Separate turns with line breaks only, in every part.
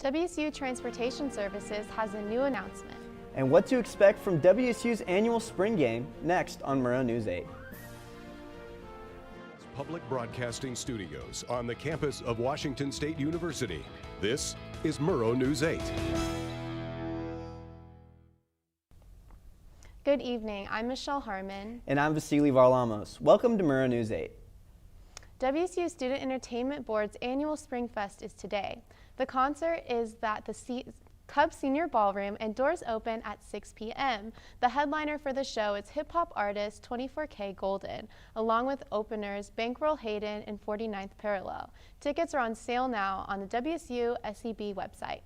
WSU Transportation Services has a new announcement.
And what to expect from WSU's annual spring game next on Murrow News 8.
Public Broadcasting Studios on the campus of Washington State University. This is Murrow News 8.
Good evening, I'm Michel Harmon.
And I'm Vasily Varlamos. Welcome to Murrow News 8.
WSU Student Entertainment Board's annual Spring Fest is today. The concert is at the Cub Senior Ballroom and doors open at 6 p.m. The headliner for the show is hip-hop artist 24K Golden, along with openers Bankroll Hayden and 49th Parallel. Tickets are on sale now on the WSU SEB website.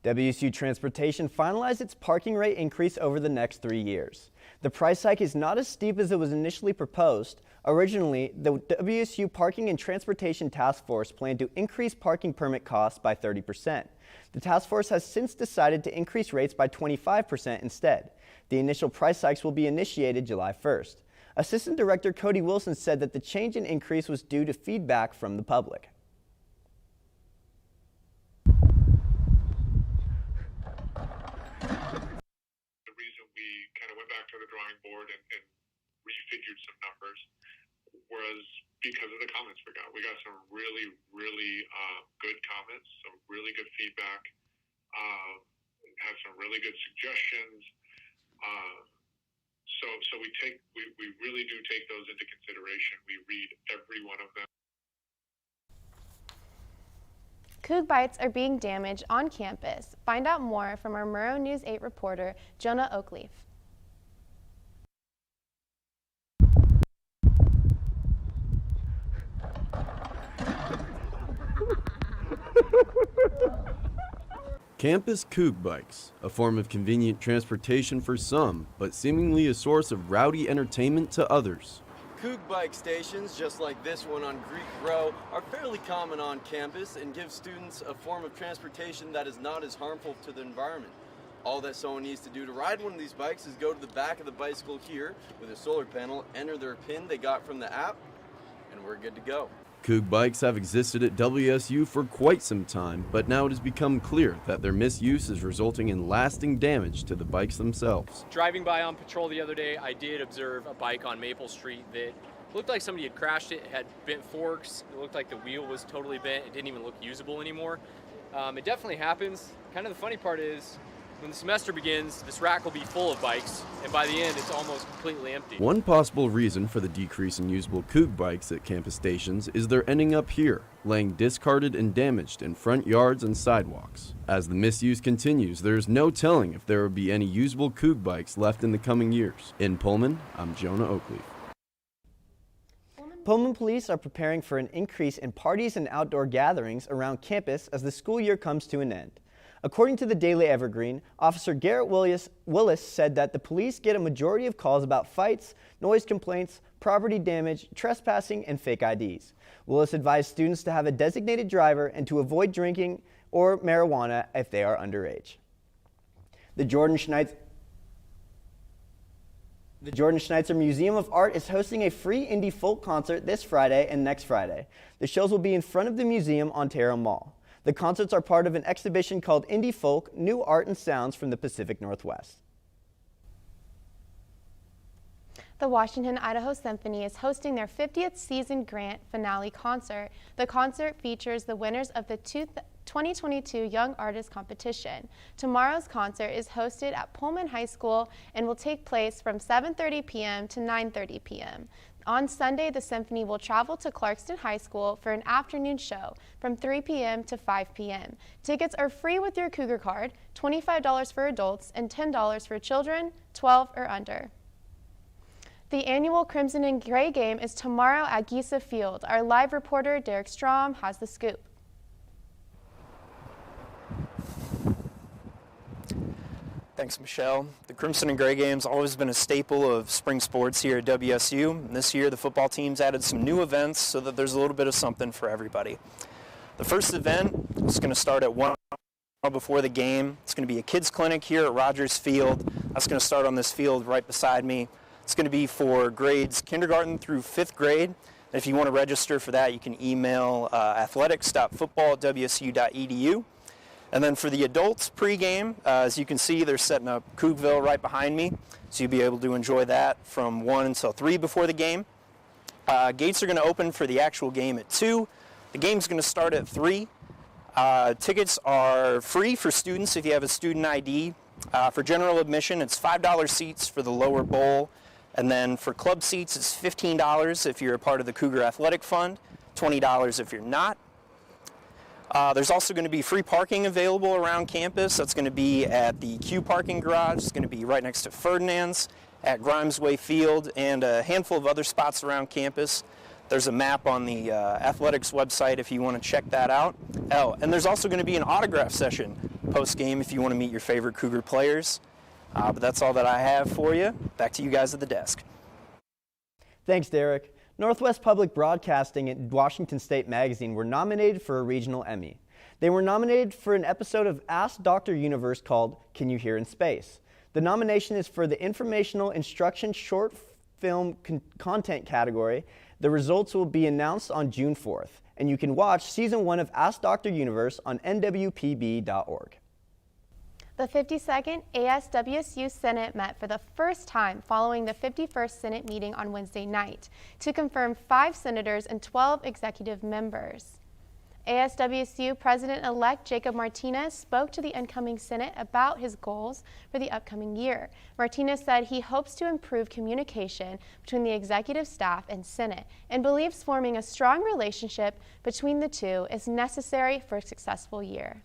WSU Transportation finalized its parking rate increase over the next 3 years. The price hike is not as steep as it was initially proposed. Originally, the WSU Parking and Transportation Task Force planned to increase parking permit costs by 30%. The task force has since decided to increase rates by 25% instead. The initial price hikes will be initiated July 1st. Assistant Director Cody Wilson said that the change in increase was due to feedback from the public.
To the drawing board and refigured some numbers was because of the comments we got. We got some really good comments, some really good feedback, had some really good suggestions. So we really do take those into consideration. We read every one of them.
Coug bites are being damaged on campus. Find out more from our Murrow News 8 reporter, Jonah Oakleaf.
Campus Coug bikes, a form of convenient transportation for some, but seemingly a source of rowdy entertainment to others. Coug bike stations, just like this one on Greek Row, are fairly common on campus and give students a form of transportation that is not as harmful to the environment. All that someone needs to do to ride one of these bikes is go to the back of the bicycle here with a solar panel, enter their PIN they got from the app, and we're good to go. Coug bikes have existed at WSU for quite some time, but now it has become clear that their misuse is resulting in lasting damage to the bikes themselves.
Driving by on patrol the other day, I did observe a bike on Maple Street that looked like somebody had crashed it. It had bent forks. It looked like the wheel was totally bent. It didn't even look usable anymore. It definitely happens. Kind of the funny part is, when the semester begins, this rack will be full of bikes, and by the end, it's almost completely empty. One
possible reason for the decrease in usable Coug bikes at campus stations is they're ending up here, laying discarded and damaged in front yards and sidewalks. As the misuse continues, there's no telling if there will be any usable Coug bikes left in the coming years. In Pullman, I'm Jonah Oakleaf.
Pullman police are preparing for an increase in parties and outdoor gatherings around campus as the school year comes to an end. According to the Daily Evergreen, Officer Garrett Willis said that the police get a majority of calls about fights, noise complaints, property damage, trespassing, and fake IDs. Willis advised students to have a designated driver and to avoid drinking or marijuana if they are underage. The Jordan Schneitzer Museum of Art is hosting a free indie folk concert this Friday and next Friday. The shows will be in front of the museum on Terra Mall. The concerts are part of an exhibition called Indie Folk, New Art and Sounds from the Pacific Northwest.
The Washington, Idaho Symphony is hosting their 50th season grant finale concert. The concert features the winners of the 2022 Young Artist Competition. Tomorrow's concert is hosted at Pullman High School and will take place from 7:30 p.m. to 9:30 p.m. On Sunday, the symphony will travel to Clarkston High School for an afternoon show from 3 p.m. to 5 p.m. Tickets are free with your Cougar card, $25 for adults and $10 for children 12 or under. The annual Crimson and Gray game is tomorrow at Giesa Field. Our live reporter, Derek Strom, has the scoop.
Thanks, Michelle. The Crimson and Gray Game's always been a staple of spring sports here at WSU. And this year, the football team's added some new events so that there's a little bit of something for everybody. The first event is going to start at 1 before the game. It's going to be a kids clinic here at Rogers Field. That's going to start on this field right beside me. It's going to be for grades kindergarten through 5th grade. If you want to register for that, you can email athletics.football@wsu.edu. And then for the adults pregame, as you can see, they're setting up Cougville right behind me, so you'll be able to enjoy that from 1 until 3 before the game. Gates are going to open for the actual game at 2. The game's going to start at 3. Tickets are free for students if you have a student ID. For general admission, it's $5 seats for the lower bowl. And then for club seats, it's $15 if you're a part of the Cougar Athletic Fund, $20 if you're not. There's also going to be free parking available around campus. That's going to be at the Q parking garage. It's going to be right next to Ferdinand's, at Grimesway Field, and a handful of other spots around campus. There's a map on the athletics website if you want to check that out. Oh, and there's also going to be an autograph session post-game if you want to meet your favorite Cougar players. But that's all that I have for you. Back to you guys at the desk.
Thanks, Derek. Northwest Public Broadcasting and Washington State Magazine were nominated for a regional Emmy. They were nominated for an episode of Ask Dr. Universe called Can You Hear in Space? The nomination is for the Informational Instruction Short Film Content category. The results will be announced on June 4th, and you can watch Season 1 of Ask Dr. Universe on nwpb.org.
The 52nd ASWSU Senate met for the first time following the 51st Senate meeting on Wednesday night to confirm 5 senators and 12 executive members. ASWSU President-elect Jacob Martinez spoke to the incoming Senate about his goals for the upcoming year. Martinez said he hopes to improve communication between the executive staff and Senate and believes forming a strong relationship between the two is necessary for a successful year.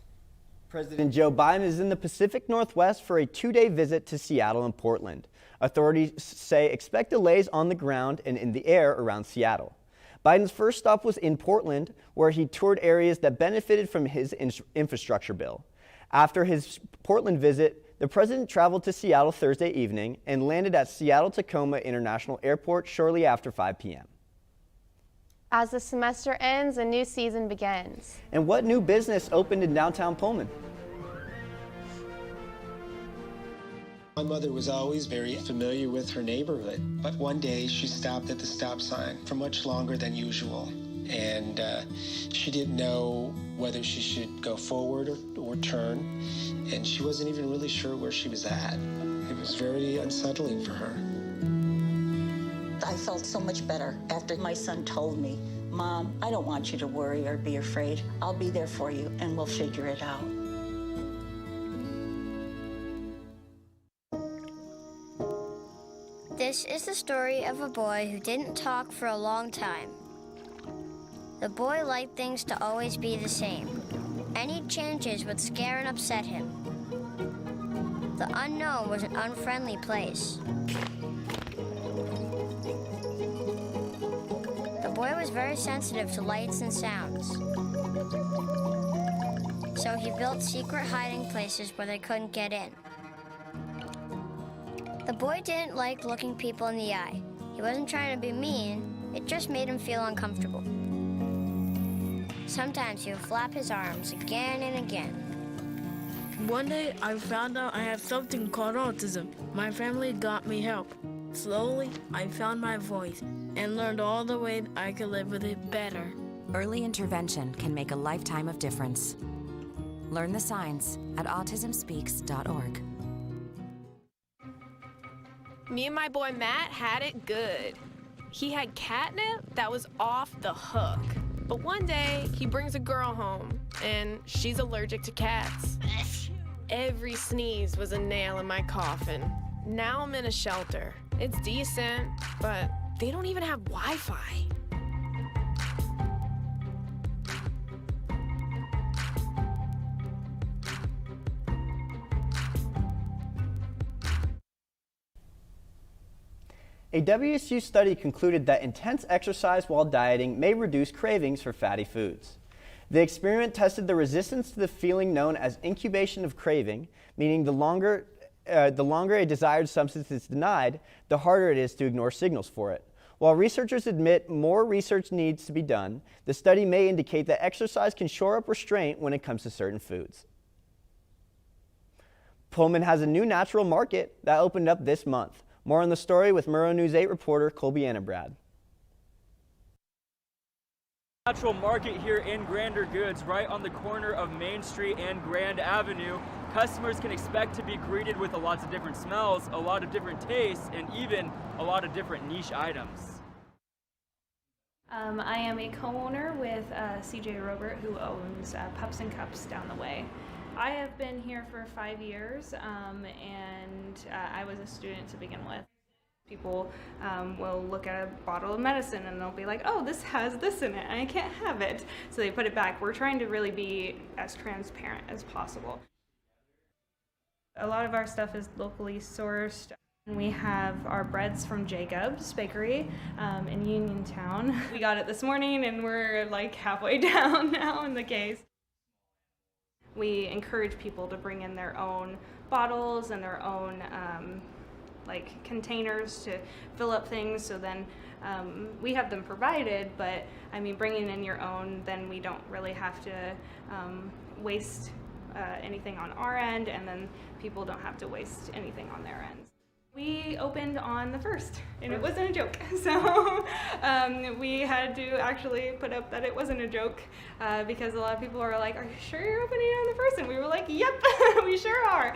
President Joe Biden is in the Pacific Northwest for a 2-day visit to Seattle and Portland. Authorities say expect delays on the ground and in the air around Seattle. Biden's first stop was in Portland, where he toured areas that benefited from his infrastructure bill. After his Portland visit, the president traveled to Seattle Thursday evening and landed at Seattle-Tacoma International Airport shortly after 5 p.m.
As the semester ends, a new season begins.
And what new business opened in downtown Pullman?
My mother was always very familiar with her neighborhood, but one day she stopped at the stop sign for much longer than usual, and she didn't know whether she should go forward or turn, and she wasn't even really sure where she was at. It was very unsettling for her.
I felt so much better after my son told me, "Mom, I don't want you to worry or be afraid. I'll be there for you and we'll figure it out."
This is the story of a boy who didn't talk for a long time. The boy liked things to always be the same. Any changes would scare and upset him. The unknown was an unfriendly place. The boy was very sensitive to lights and sounds. So he built secret hiding places where they couldn't get in. The boy didn't like looking people in the eye. He wasn't trying to be mean, it just made him feel uncomfortable. Sometimes he would flap his arms again and again.
One day I found out I have something called autism. My family got me help. Slowly, I found my voice and learned all the ways I could live with it better.
Early intervention can make a lifetime of difference. Learn the signs at autismspeaks.org.
Me and my boy Matt had it good. He had catnip that was off the hook. But one day, he brings a girl home, and she's allergic to cats. Every sneeze was a nail in my coffin. Now I'm in a shelter. It's decent, but they don't even have Wi-Fi.
A WSU study concluded that intense exercise while dieting may reduce cravings for fatty foods. The experiment tested the resistance to the feeling known as incubation of craving, meaning the longer a desired substance is denied, the harder it is to ignore signals for it. While researchers admit more research needs to be done, the study may indicate that exercise can shore up restraint when it comes to certain foods. Pullman has a new natural market that opened up this month. More on the story with Murrow News 8 reporter Colby Annabrad.
Natural market here in Grander Goods, right on the corner of Main Street and Grand Avenue. Customers can expect to be greeted with a lots of different smells, a lot of different tastes, and even a lot of different niche items.
I am a co-owner with CJ Robert, who owns Pups and Cups down the way. I have been here for 5 years, and I was a student to begin with. People will look at a bottle of medicine and they'll be like, oh, this has this in it, and I can't have it. So they put it back. We're trying to really be as transparent as possible. A lot of our stuff is locally sourced. We have our breads from Jacob's Bakery in Uniontown. We got it this morning and we're like halfway down now in the case. We encourage people to bring in their own bottles and their own like containers to fill up things, so then we have them provided, but I mean, bringing in your own, then we don't really have to waste anything on our end, and then people don't have to waste anything on their end. We opened on the 1st, and it wasn't a joke, so we had to actually put up that it wasn't a joke, because a lot of people were like, are you sure you're opening on the 1st? And we were like, yep, we sure are.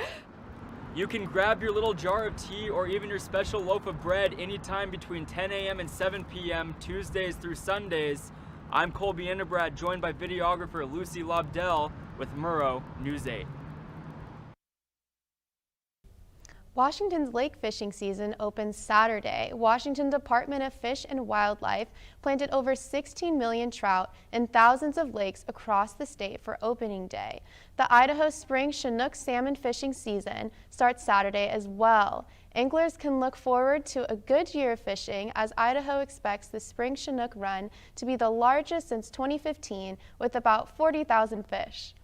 You can grab your little jar of tea or even your special loaf of bread anytime between 10 a.m. and 7 p.m. Tuesdays through Sundays. I'm Colby Ennebrad, joined by videographer Lucy Lobdell with Murrow News 8.
Washington's lake fishing season opens Saturday. Washington Department of Fish and Wildlife planted over 16 million trout in thousands of lakes across the state for opening day. The Idaho Spring Chinook salmon fishing season starts Saturday as well. Anglers can look forward to a good year of fishing, as Idaho expects the Spring Chinook run to be the largest since 2015 with about 40,000 fish.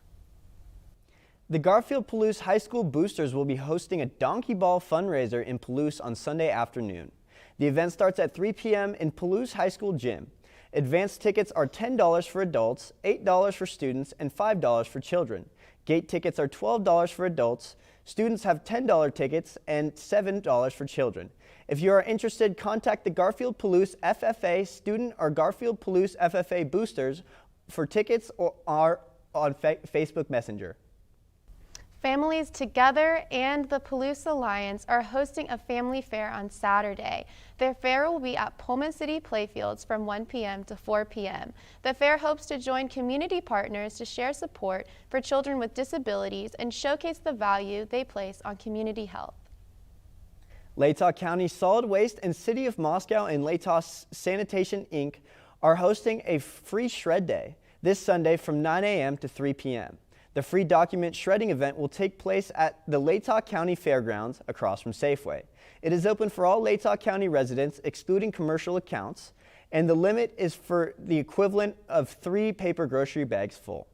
The Garfield-Palouse High School Boosters will be hosting a donkey ball fundraiser in Palouse on Sunday afternoon. The event starts at 3 p.m. in Palouse High School gym. Advanced tickets are $10 for adults, $8 for students, and $5 for children. Gate tickets are $12 for adults. Students have $10 tickets and $7 for children. If you are interested, contact the Garfield-Palouse FFA student or Garfield-Palouse FFA boosters for tickets or are on Facebook Messenger.
Families Together and the Palouse Alliance are hosting a family fair on Saturday. Their fair will be at Pullman City Playfields from 1 p.m. to 4 p.m. The fair hopes to join community partners to share support for children with disabilities and showcase the value they place on community health.
Latah County Solid Waste and City of Moscow and Latah Sanitation, Inc. are hosting a free shred day this Sunday from 9 a.m. to 3 p.m. The free document shredding event will take place at the Latah County Fairgrounds across from Safeway. It is open for all Latah County residents, excluding commercial accounts, and the limit is for the equivalent of 3 paper grocery bags full.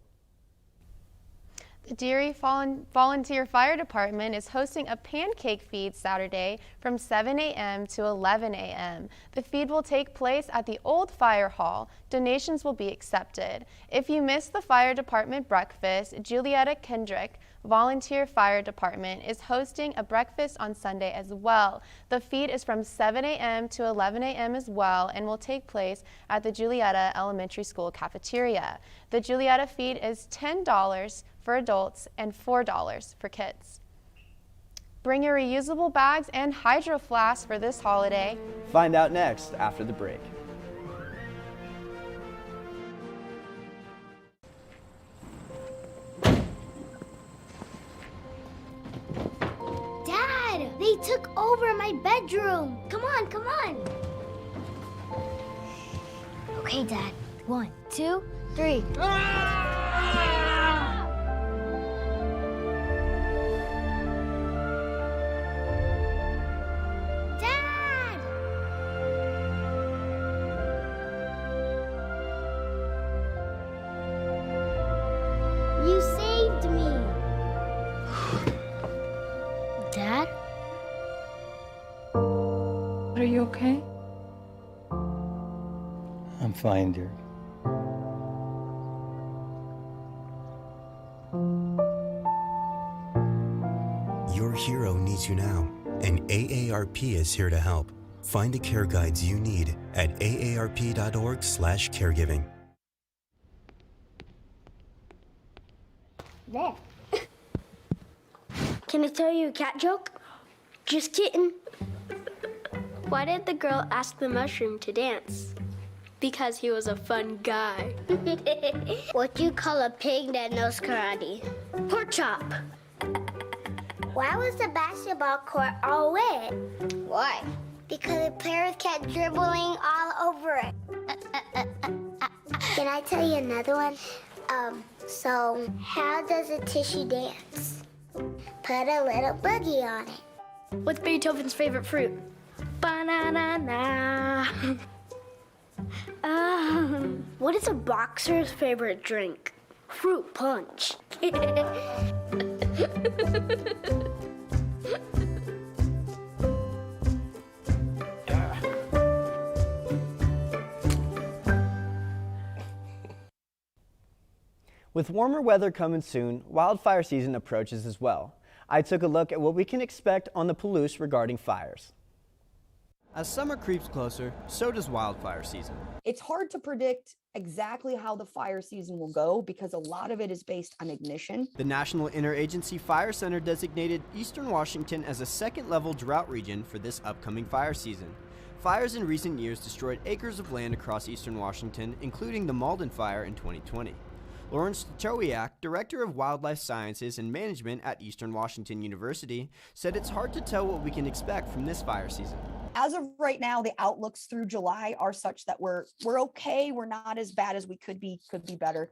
The Deary Volunteer Fire Department is hosting a pancake feed Saturday from 7 a.m. to 11 a.m. The feed will take place at the Old Fire Hall. Donations will be accepted. If you missed the fire department breakfast, Julietta Kendrick, Volunteer Fire Department, is hosting a breakfast on Sunday as well. The feed is from 7 a.m. to 11 a.m. as well and will take place at the Julietta Elementary School cafeteria. The Julietta feed is $10 for adults and $4 for kids. Bring your reusable bags and hydro flasks for this holiday.
Find out next after the break.
Dad, they took over my bedroom. Come on, come on. Okay, Dad. 1, 2, 3. You saved me. Dad?
Are you okay?
I'm fine, dear.
Your hero needs you now, and AARP is here to help. Find the care guides you need at aarp.org/caregiving.
There. Can I tell you a cat joke? Just kidding.
Why did the girl ask the mushroom to dance? Because he was a fun guy.
What do you call a pig that knows karate? Pork chop. Why was the basketball court all wet? Why? Because the players kept dribbling all over it. Can I tell you another one? So how does a tissue dance? Put a little boogie on it.
What's Beethoven's favorite fruit? Banana.
What is a boxer's favorite drink? Fruit punch.
With warmer weather coming soon, wildfire season approaches as well. I took a look at what we can expect on the Palouse regarding fires. As summer creeps closer, so does wildfire season.
It's hard to predict exactly how the fire season will go because a lot of it is based on ignition.
The National Interagency Fire Center designated Eastern Washington as a second-level drought region for this upcoming fire season. Fires in recent years destroyed acres of land across Eastern Washington, including the Malden Fire in 2020. Lawrence Stachowiak, Director of Wildlife Sciences and Management at Eastern Washington University, said it's hard to tell what we can expect from this fire season.
As of right now, the outlooks through July are such that we're okay. We're not as bad as we could be better,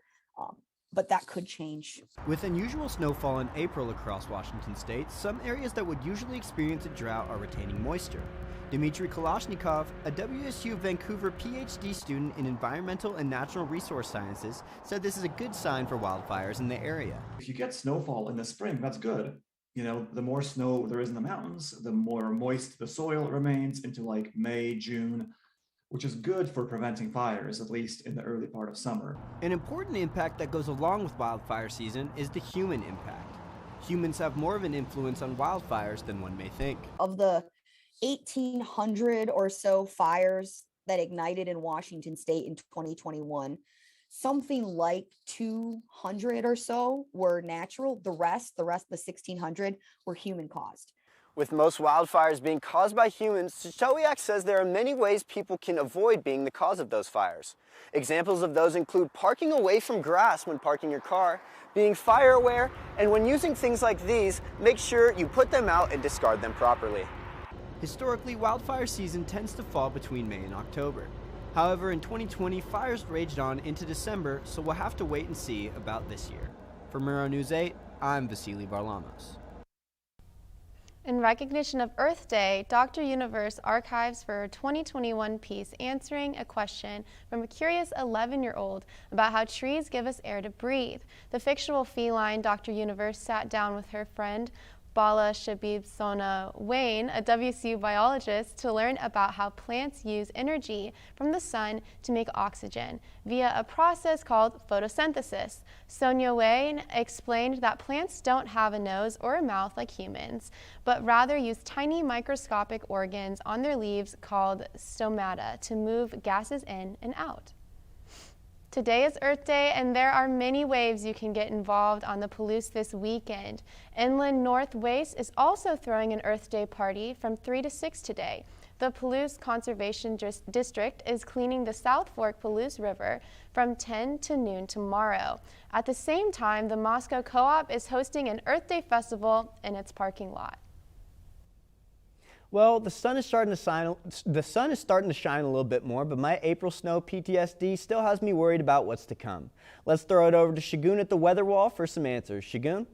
but that could change.
With unusual snowfall in April across Washington state, some areas that would usually experience a drought are retaining moisture. Dmitry Kalashnikov, a WSU Vancouver PhD student in Environmental and Natural Resource Sciences, said this is a good sign for wildfires in the area.
If you get snowfall in the spring, that's good. You know, the more snow there is in the mountains, the more moist the soil remains into like May, June, which is good for preventing fires, at least in the early part of summer.
An important impact that goes along with wildfire season is the human impact. Humans have more of an influence on wildfires than one may think.
Of the 1,800 or so fires that ignited in Washington state in 2021, something like 200 or so were natural. The rest, the 1,600, were human caused.
With most wildfires being caused by humans, Stachowiak says there are many ways people can avoid being the cause of those fires. Examples of those include parking away from grass when parking your car, being fire aware, and when using things like these, make sure you put them out and discard them properly. Historically, wildfire season tends to fall between May and October. However, in 2020, fires raged on into December, so we'll have to wait and see about this year. For Murrow News 8, I'm Vasily Varlamos.
In recognition of Earth Day, Dr. Universe archives for her 2021 piece answering a question from a curious 11-year-old about how trees give us air to breathe. The fictional feline Dr. Universe sat down with her friend Bala Shabib-Sona Wayne, a WSU biologist, to learn about how plants use energy from the sun to make oxygen via a process called photosynthesis. Sonia Wayne explained that plants don't have a nose or a mouth like humans, but rather use tiny microscopic organs on their leaves called stomata to move gases in and out. Today is Earth Day, and there are many ways you can get involved on the Palouse this weekend. Inland North Waste is also throwing an Earth Day party from 3 to 6 today. The Palouse Conservation District is cleaning the South Fork Palouse River from 10 to noon tomorrow. At the same time, the Moscow Co-op is hosting an Earth Day festival in its parking lot.
Well, the sun is starting to shine a little bit more, but my April snow PTSD still has me worried about what's to come. Let's throw it over to Shagun at the weather wall for some answers. Shagun?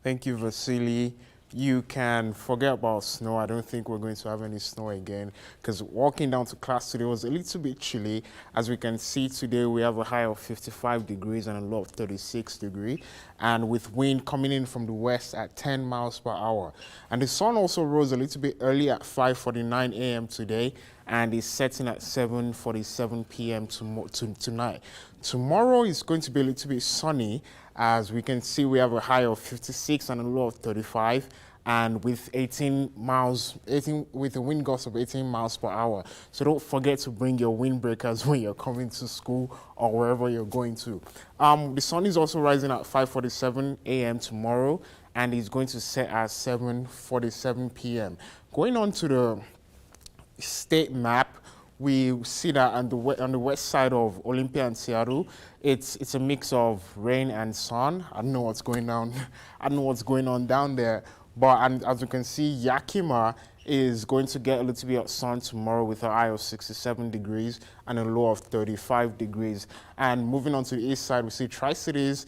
Thank you, Vasily. You can forget about snow. I don't think we're going to have any snow again because walking down to class today was a little bit chilly. As we can see today, we have a high of 55 degrees and a low of 36 degrees, and with wind coming in from the west at 10 miles per hour. And the sun also rose a little bit early at 5:49 a.m. today and is setting at 7:47 p.m. tonight. Tomorrow is going to be a little bit sunny. As we can see, we have a high of 56 and a low of 35, and with 18 with a wind gust of 18 miles per hour. So don't forget to bring your windbreakers when you're coming to school or wherever you're going to. The sun is also rising at 5:47 a.m. tomorrow, and it's going to set at 7:47 p.m. Going on to the state map, we see that on the west side of Olympia and Seattle, it's a mix of rain and sun. I don't know what's going on. I don't know what's going on down there. But and as you can see, Yakima is going to get a little bit of sun tomorrow with a high of 67 degrees and a low of 35 degrees. And moving on to the east side, we see Tri-Cities.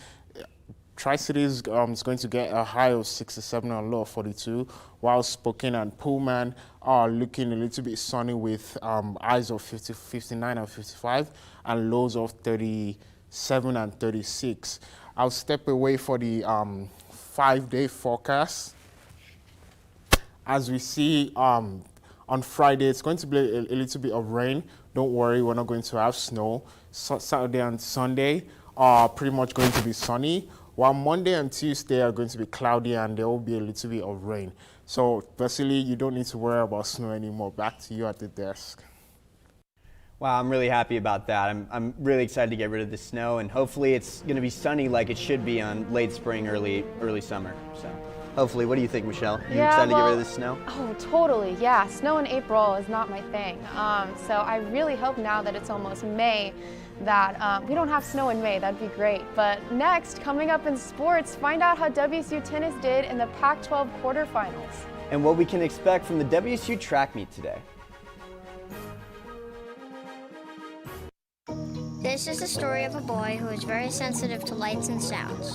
Tri-Cities is going to get a high of 67 and a low of 42, while Spokane and Pullman are looking a little bit sunny with highs of 59 and 55 and lows of 37 and 36. I'll step away for the 5-day forecast. As we see on Friday, it's going to be a little bit of rain. Don't worry, we're not going to have snow. Saturday and Sunday are pretty much going to be sunny, while Monday and Tuesday are going to be cloudy and there will be a little bit of rain. So, Vasily, you don't need to worry about snow anymore. Back to you at the desk.
Wow, I'm really happy about that. I'm really excited to get rid of the snow, and hopefully it's going to be sunny like it should be on late spring, early summer. So, hopefully, what do you think, Michelle? You excited to get rid of the snow?
Oh, totally. Yeah, snow in April is not my thing. So I really hope now that it's almost May that we don't have snow in May. That'd be great. But next, coming up in sports, find out how WSU tennis did in the Pac-12 quarterfinals.
And what we can expect from the WSU track meet today.
This is the story of a boy who is very sensitive to lights and sounds.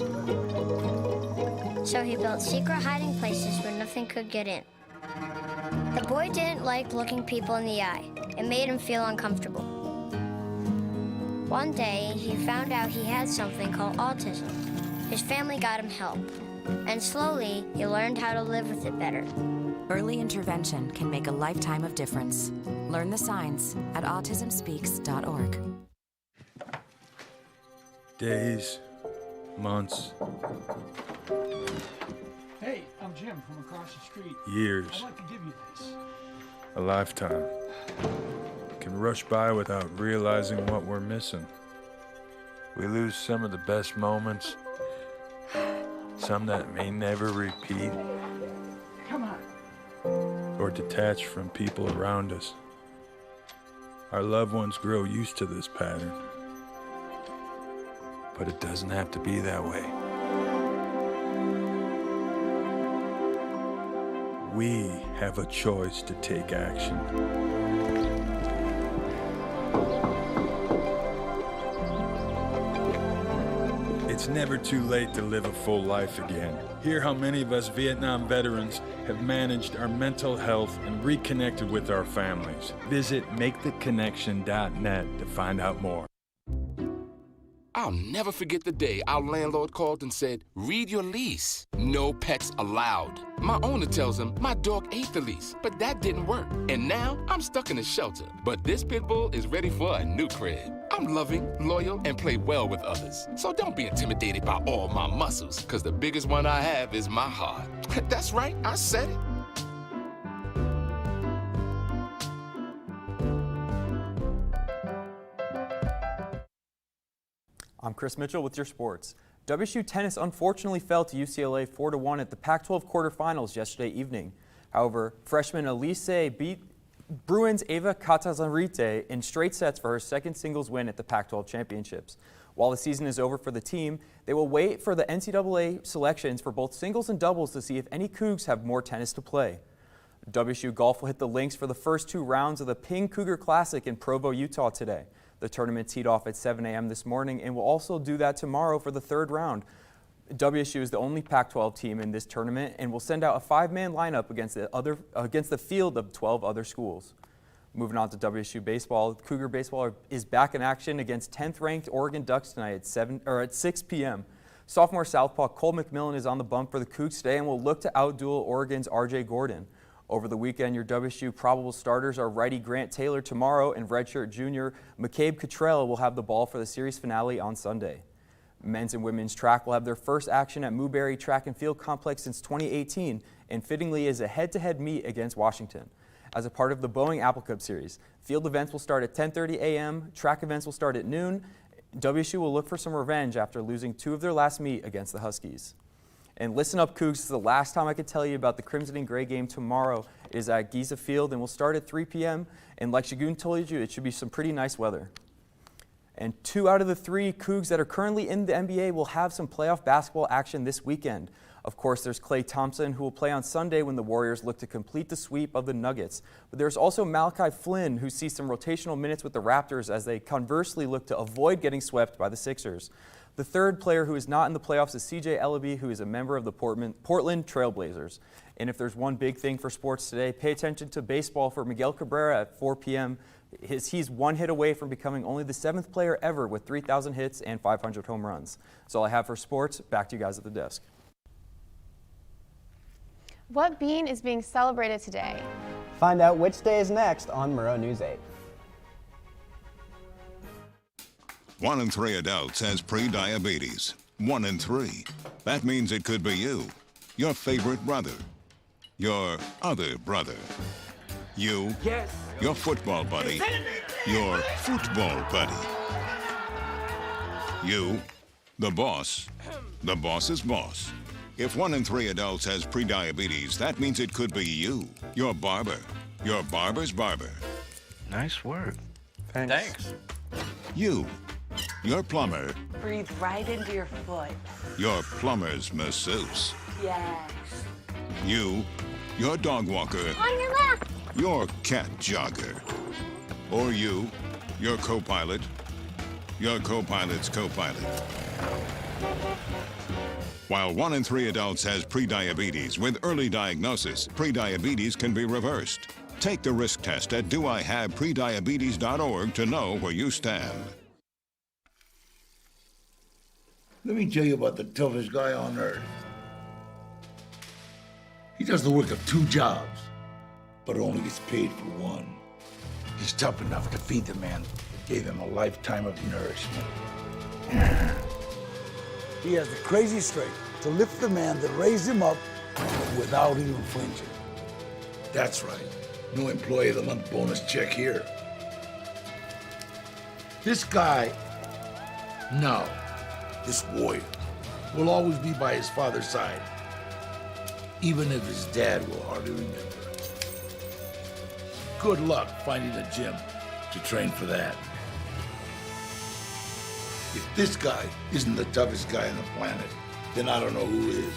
So he built secret hiding places where nothing could get in. The boy didn't like looking people in the eye. It made him feel uncomfortable. One day, he found out he had something called autism. His family got him help, and slowly, he learned how to live with it better.
Early intervention can make a lifetime of difference. Learn the signs at autismspeaks.org.
Days, months,
Hey, I'm Jim from across the street.
years,
I'd like to give you this.
a lifetime can rush by without realizing what we're missing. We lose some of the best moments, some that may never repeat,
Come on.
or detach from people around us. Our loved ones grow used to this pattern, but it doesn't have to be that way. We have a choice to take action. It's never too late to live a full life again. Hear how many of us Vietnam veterans have managed our mental health and reconnected with our families. Visit maketheconnection.net to find out more.
I'll never forget the day our landlord called and said, read your lease. No pets allowed. My owner tells him my dog ate the lease, but that didn't work. And now I'm stuck in a shelter. But this pit bull is ready for a new crib. I'm loving, loyal, and play well with others. So don't be intimidated by all my muscles, because the biggest one I have is my heart. That's right, I said it.
I'm Chris Mitchell with your sports. WSU tennis unfortunately fell to UCLA 4-1 at the Pac-12 quarterfinals yesterday evening. However, freshman Elise beat Bruins' Ava Katazarite in straight sets for her second singles win at the Pac-12 championships. While the season is over for the team, they will wait for the NCAA selections for both singles and doubles to see if any Cougs have more tennis to play. WSU golf will hit the links for the first two rounds of the Ping Cougar Classic in Provo, Utah today. The tournament teed off at 7 a.m. this morning and will also do that tomorrow for the third round. WSU is the only Pac-12 team in this tournament and will send out a 5-man lineup against the field of 12 other schools. Moving on to WSU baseball, Cougar baseball is back in action against 10th-ranked Oregon Ducks tonight at 6 p.m. Sophomore southpaw Cole McMillan is on the bump for the Cougs today and will look to outduel Oregon's R.J. Gordon. Over the weekend, your WSU probable starters are righty Grant Taylor tomorrow and redshirt junior McCabe Cottrell will have the ball for the series finale on Sunday. Men's and women's track will have their first action at Newberry Track and Field Complex since 2018, and fittingly is a head-to-head meet against Washington. As a part of the Boeing Apple Cup Series, field events will start at 10:30 a.m., track events will start at noon. WSU will look for some revenge after losing 2 of their last meet against the Huskies. And listen up, Cougs, this is the last time I could tell you about the Crimson and Gray game tomorrow. It is at Giza Field and will start at 3 p.m. And like Shagun told you, it should be some pretty nice weather. And 2 out of the 3 Cougs that are currently in the NBA will have some playoff basketball action this weekend. Of course, there's Klay Thompson, who will play on Sunday when the Warriors look to complete the sweep of the Nuggets. But there's also Malachi Flynn, who sees some rotational minutes with the Raptors as they conversely look to avoid getting swept by the Sixers. The third player who is not in the playoffs is CJ Ellaby, who is a member of the Portland Trail Blazers. And if there's one big thing for sports today, pay attention to baseball for Miguel Cabrera at 4 p.m. He's 1 hit away from becoming only the 7th player ever with 3,000 hits and 500 home runs. That's all I have for sports. Back to you guys at the desk.
What bean is being celebrated today?
Find out which day is next on Murrow News 8.
1 in 3 adults has pre-diabetes. 1 in 3. That means it could be you, your favorite brother, your other brother, you, your football buddy, your football buddy, you, the boss's boss. If 1 in 3 adults has pre-diabetes, that means it could be you, your barber, your barber's barber.
Nice work.
Thanks.
You, your plumber,
Breathe right into your foot.
your plumber's masseuse.
Yes.
You, your dog walker,
On your left.
your cat jogger. Or you, your co-pilot, your co-pilot's co-pilot. While 1 in 3 adults has pre-diabetes, with early diagnosis, pre-diabetes can be reversed. Take the risk test at doihaveprediabetes.org to know where you stand.
Let me tell you about the toughest guy on earth. He does the work of 2 jobs, but only gets paid for 1. He's tough enough to feed the man that gave him a lifetime of nourishment. He has the crazy strength to lift the man that raised him up without even flinching. That's right. No employee of the month bonus check here. This guy, no, this warrior, will always be by his father's side, even if his dad will hardly remember. Good luck finding a gym to train for that. If this guy isn't the toughest guy on the planet, then I don't know who is.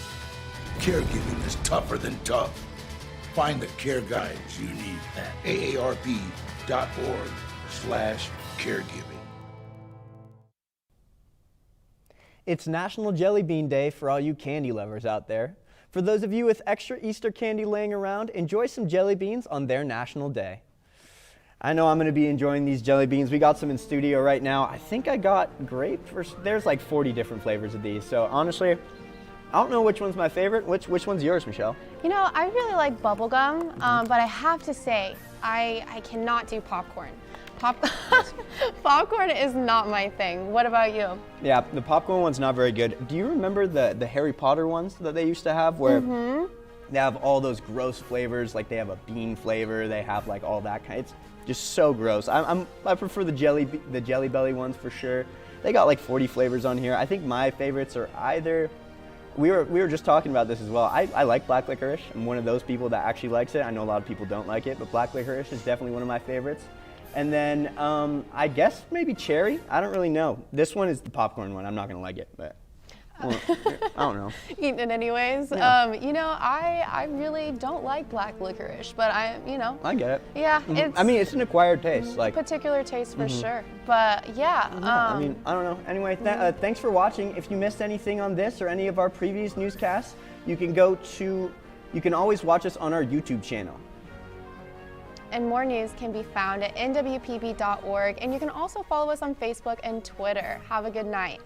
Caregiving is tougher than tough. Find the care guides you need at aarp.org/caregiving.
It's National Jelly Bean Day for all you candy lovers out there. For those of you with extra Easter candy laying around, enjoy some jelly beans on their National Day. I know I'm going to be enjoying these jelly beans. We got some in studio right now. I think I got grape. There's like 40 different flavors of these. So honestly, I don't know which one's my favorite. Which one's yours, Michelle?
You know, I really like bubblegum, but I have to say, I cannot do popcorn. Popcorn is not my thing. What about you?
Yeah, the popcorn one's not very good. Do you remember the Harry Potter ones that they used to have where they have all those gross flavors, like they have a bean flavor, they have like all that kind. It's just so gross. I prefer the Jelly Belly ones for sure. They got like 40 flavors on here. I think my favorites are either, we were just talking about this as well. I like black licorice. I'm one of those people that actually likes it. I know a lot of people don't like it, but black licorice is definitely one of my favorites. And then I guess maybe cherry. I don't really know. This one is the popcorn one. I'm not gonna like it, but well, I don't know.
Eating it anyways.
Yeah.
You know, I really don't like black licorice, but I
get it.
Yeah,
I mean, it's an acquired taste. Like
particular taste for sure. But yeah.
I mean, I don't know. Anyway, thanks for watching. If you missed anything on this or any of our previous newscasts, you can always watch us on our YouTube channel.
And more news can be found at nwpb.org, and you can also follow us on Facebook and Twitter. Have a good night.